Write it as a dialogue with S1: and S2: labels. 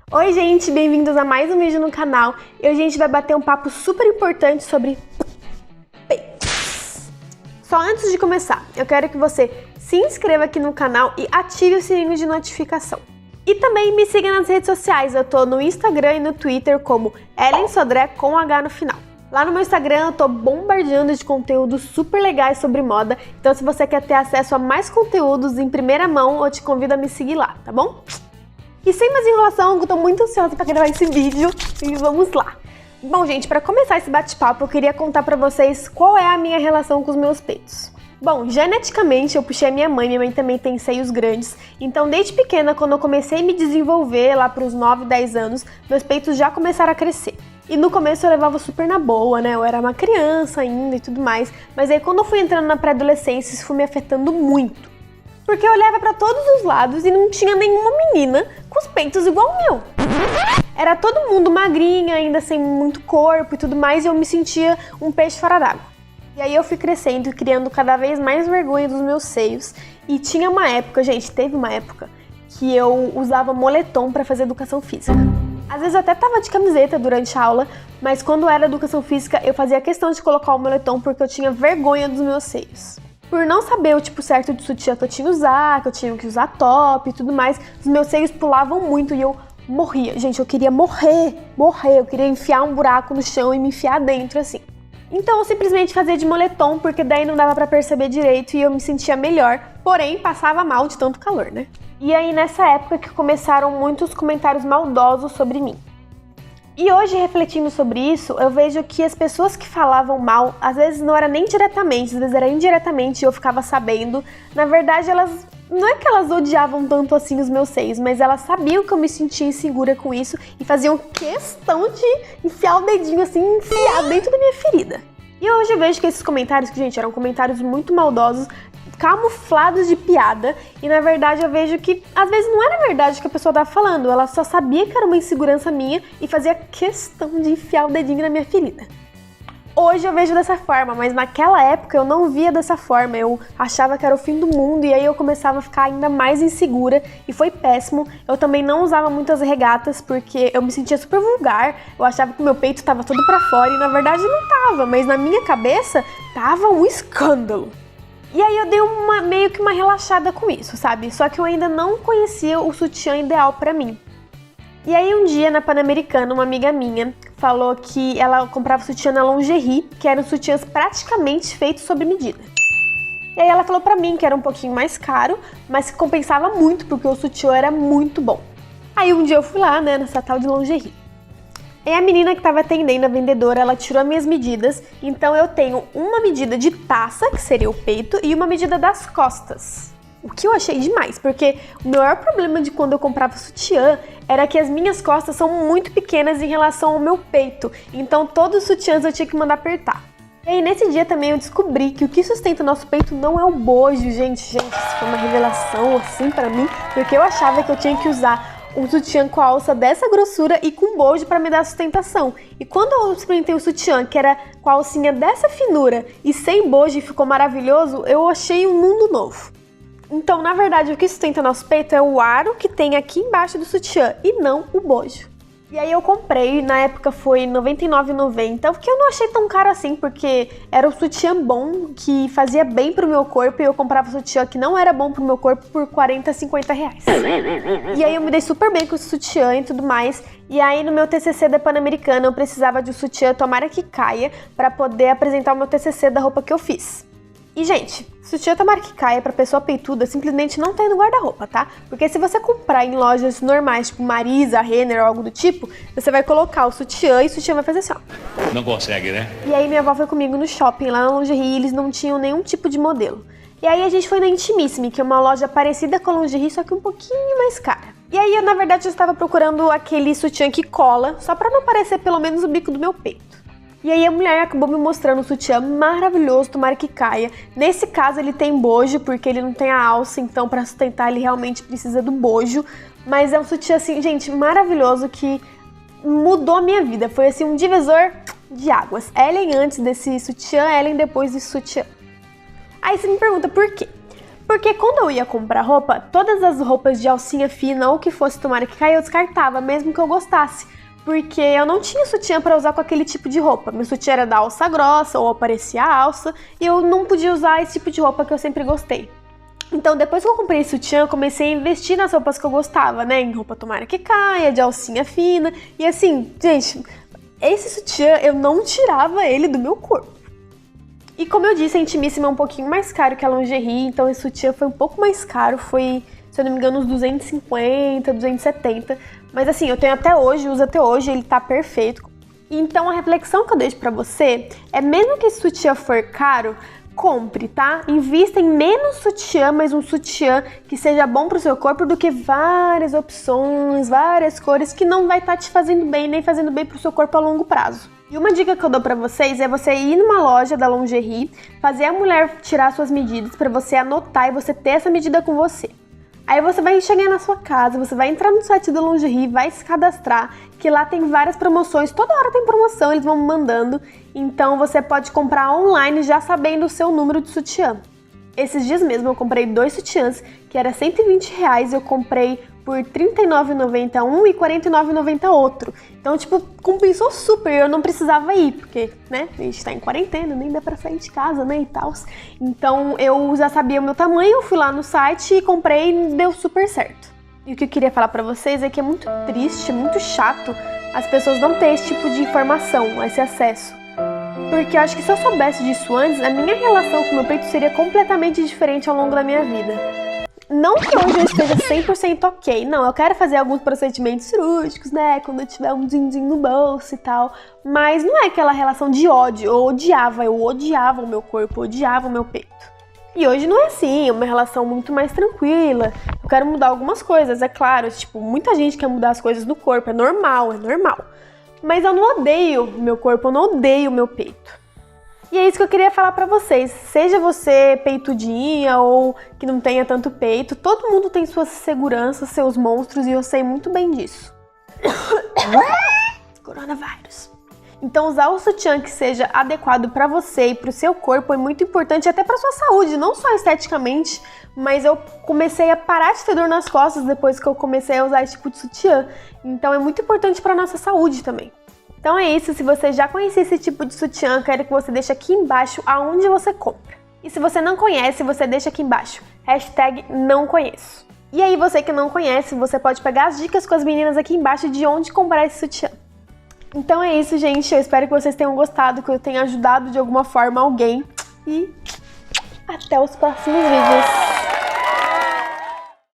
S1: Oi gente, bem-vindos a mais um vídeo no canal. E hoje a gente vai bater um papo super importante sobre peitos. Só antes de começar, eu quero que você se inscreva aqui no canal e ative o sininho de notificação. E também me siga nas redes sociais, eu tô no Instagram e no Twitter como Ellen Sodré com H no final. Lá no meu Instagram eu tô bombardeando de conteúdos super legais sobre moda, então se você quer ter acesso a mais conteúdos em primeira mão, eu te convido a me seguir lá, tá bom? E sem mais enrolação, eu tô muito ansiosa pra gravar esse vídeo e vamos lá. Bom, gente, pra começar esse bate-papo, eu queria contar pra vocês qual é a minha relação com os meus peitos. Bom, geneticamente eu puxei a minha mãe também tem seios grandes, então desde pequena, quando eu comecei a me desenvolver lá pros 9, 10 anos, meus peitos já começaram a crescer. E no começo eu levava super na boa, né? Eu era uma criança ainda e tudo mais, mas aí quando eu fui entrando na pré-adolescência, isso foi me afetando muito. Porque eu olhava pra todos os lados e não tinha nenhuma menina com os peitos igual o meu. Era todo mundo magrinha, ainda sem muito corpo e tudo mais, e eu me sentia um peixe fora d'água. E aí eu fui crescendo e criando cada vez mais vergonha dos meus seios. E tinha uma época, gente, teve uma época que eu usava moletom pra fazer educação física. Às vezes eu até tava de camiseta durante a aula, mas quando era educação física eu fazia questão de colocar o moletom porque eu tinha vergonha dos meus seios. Por não saber o tipo certo de sutiã que eu tinha que usar, que eu tinha que usar top e tudo mais, os meus seios pulavam muito e eu morria. Gente, eu queria morrer, eu queria enfiar um buraco no chão e me enfiar dentro assim. Então eu simplesmente fazia de moletom, porque daí não dava pra perceber direito e eu me sentia melhor, porém passava mal de tanto calor, né? E aí nessa época que começaram muitos comentários maldosos sobre mim. E hoje, refletindo sobre isso, eu vejo que as pessoas que falavam mal, às vezes não era nem diretamente, às vezes era indiretamente e eu ficava sabendo. Na verdade, elas não é que elas odiavam tanto assim os meus seios, mas elas sabiam que eu me sentia insegura com isso e faziam questão de enfiar o dedinho assim, enfiar dentro da minha ferida. E hoje eu vejo que esses comentários, que gente, eram comentários muito maldosos, camuflados de piada, e na verdade eu vejo que às vezes não era verdade o que a pessoa estava falando, ela só sabia que era uma insegurança minha e fazia questão de enfiar o dedinho na minha ferida. Hoje eu vejo dessa forma, mas naquela época eu não via dessa forma, eu achava que era o fim do mundo e aí eu começava a ficar ainda mais insegura e foi péssimo. Eu também não usava muitas regatas porque eu me sentia super vulgar, eu achava que o meu peito estava todo pra fora e na verdade não tava, mas na minha cabeça tava um escândalo. E aí eu dei meio que uma relaxada com isso, sabe? Só que eu ainda não conhecia o sutiã ideal pra mim. E aí um dia na Pan-Americana, uma amiga minha falou que ela comprava sutiã na lingerie, que eram sutiãs praticamente feitos sob medida. E aí ela falou pra mim que era um pouquinho mais caro, mas que compensava muito porque o sutiã era muito bom. Aí um dia eu fui lá, né, nessa tal de lingerie. E a menina que estava atendendo, a vendedora, ela tirou as minhas medidas, então eu tenho uma medida de taça, que seria o peito, e uma medida das costas. O que eu achei demais, porque o maior problema de quando eu comprava sutiã era que as minhas costas são muito pequenas em relação ao meu peito, então todos os sutiãs eu tinha que mandar apertar. E aí nesse dia também eu descobri que o que sustenta o nosso peito não é o bojo, gente, isso foi uma revelação assim pra mim, porque eu achava que eu tinha que usar um sutiã com a alça dessa grossura e com bojo para me dar sustentação. E quando eu experimentei o sutiã, que era com a alcinha dessa finura e sem bojo e ficou maravilhoso, eu achei um mundo novo. Então, na verdade, o que sustenta nosso peito é o aro que tem aqui embaixo do sutiã e não o bojo. E aí eu comprei, na época foi R$ 99,90, o que eu não achei tão caro assim, porque era um sutiã bom, que fazia bem pro meu corpo, e eu comprava sutiã que não era bom pro meu corpo por R$ 40, 50 reais. E aí eu me dei super bem com esse sutiã e tudo mais, e aí no meu TCC da Pan-Americana eu precisava de um sutiã tomara que caia, pra poder apresentar o meu TCC da roupa que eu fiz. E, gente, sutiã tomara que caia pra pessoa peituda simplesmente não tem no guarda-roupa, tá? Porque se você comprar em lojas normais, tipo Marisa, Renner ou algo do tipo, você vai colocar o sutiã e o sutiã vai fazer assim, ó. Não consegue, né? E aí minha avó foi comigo no shopping, lá na lingerie, e eles não tinham nenhum tipo de modelo. E aí a gente foi na Intimissimi, que é uma loja parecida com a lingerie, só que um pouquinho mais cara. E aí eu, na verdade, eu estava procurando aquele sutiã que cola, só pra não aparecer pelo menos o bico do meu peito. E aí a mulher acabou me mostrando um sutiã maravilhoso, tomara que caia. Nesse caso ele tem bojo, porque ele não tem a alça, então para sustentar ele realmente precisa do bojo. Mas é um sutiã assim, gente, maravilhoso, que mudou a minha vida. Foi assim um divisor de águas. Ellen antes desse sutiã, Ellen depois desse sutiã. Aí você me pergunta por quê? Porque quando eu ia comprar roupa, todas as roupas de alcinha fina ou que fosse tomara que caia, eu descartava, mesmo que eu gostasse. Porque eu não tinha sutiã para usar com aquele tipo de roupa. Meu sutiã era da alça grossa ou aparecia a alça e eu não podia usar esse tipo de roupa que eu sempre gostei. Então, depois que eu comprei esse sutiã, eu comecei a investir nas roupas que eu gostava, né? Em roupa tomara que caia, de alcinha fina. E assim, gente, esse sutiã eu não tirava ele do meu corpo. E como eu disse, a Intimissima é um pouquinho mais caro que a Lingerie, então esse sutiã foi um pouco mais caro, foi, se eu não me engano, uns 250, 270. Mas assim, eu tenho até hoje, uso até hoje, ele tá perfeito. Então a reflexão que eu deixo pra você é, mesmo que esse sutiã for caro, compre, tá? Invista em menos sutiã, mas um sutiã que seja bom pro seu corpo do que várias opções, várias cores que não vai estar te fazendo bem, nem fazendo bem pro seu corpo a longo prazo. E uma dica que eu dou pra vocês é você ir numa loja da Lingerie, fazer a mulher tirar suas medidas pra você anotar e você ter essa medida com você. Aí você vai chegar na sua casa, você vai entrar no site da Lingerie, vai se cadastrar, que lá tem várias promoções, toda hora tem promoção, eles vão mandando, então você pode comprar online já sabendo o seu número de sutiã. Esses dias mesmo eu comprei 2 sutiãs, que era R$120, eu comprei por R$39,90 um e R$49,90 outro. Então, tipo, compensou super, eu não precisava ir, porque, né, a gente tá em quarentena, nem dá pra sair de casa, né, e tal. Então, eu já sabia o meu tamanho, eu fui lá no site e comprei e deu super certo. E o que eu queria falar pra vocês é que é muito triste, muito chato as pessoas não terem esse tipo de informação, esse acesso. Porque eu acho que se eu soubesse disso antes, a minha relação com o meu peito seria completamente diferente ao longo da minha vida. Não que hoje eu esteja 100% ok, não, eu quero fazer alguns procedimentos cirúrgicos, né, quando eu tiver um din-din no bolso e tal, mas não é aquela relação de ódio, eu odiava o meu corpo, eu odiava o meu peito. E hoje não é assim, é uma relação muito mais tranquila, eu quero mudar algumas coisas, é claro, tipo, muita gente quer mudar as coisas no corpo, é normal. Mas eu não odeio o meu corpo, eu não odeio o meu peito. E é isso que eu queria falar pra vocês. Seja você peitudinha ou que não tenha tanto peito, todo mundo tem suas seguranças, seus monstros e eu sei muito bem disso. Coronavírus. Então usar o sutiã que seja adequado pra você e pro seu corpo é muito importante até pra sua saúde, não só esteticamente, mas eu comecei a parar de ter dor nas costas depois que eu comecei a usar esse tipo de sutiã. Então é muito importante pra nossa saúde também. Então é isso, se você já conhecia esse tipo de sutiã, quero que você deixe aqui embaixo aonde você compra. E se você não conhece, você deixa aqui embaixo, #não-conheço. E aí você que não conhece, você pode pegar as dicas com as meninas aqui embaixo de onde comprar esse sutiã. Então é isso, gente, eu espero que vocês tenham gostado, que eu tenha ajudado de alguma forma alguém. E até os próximos vídeos.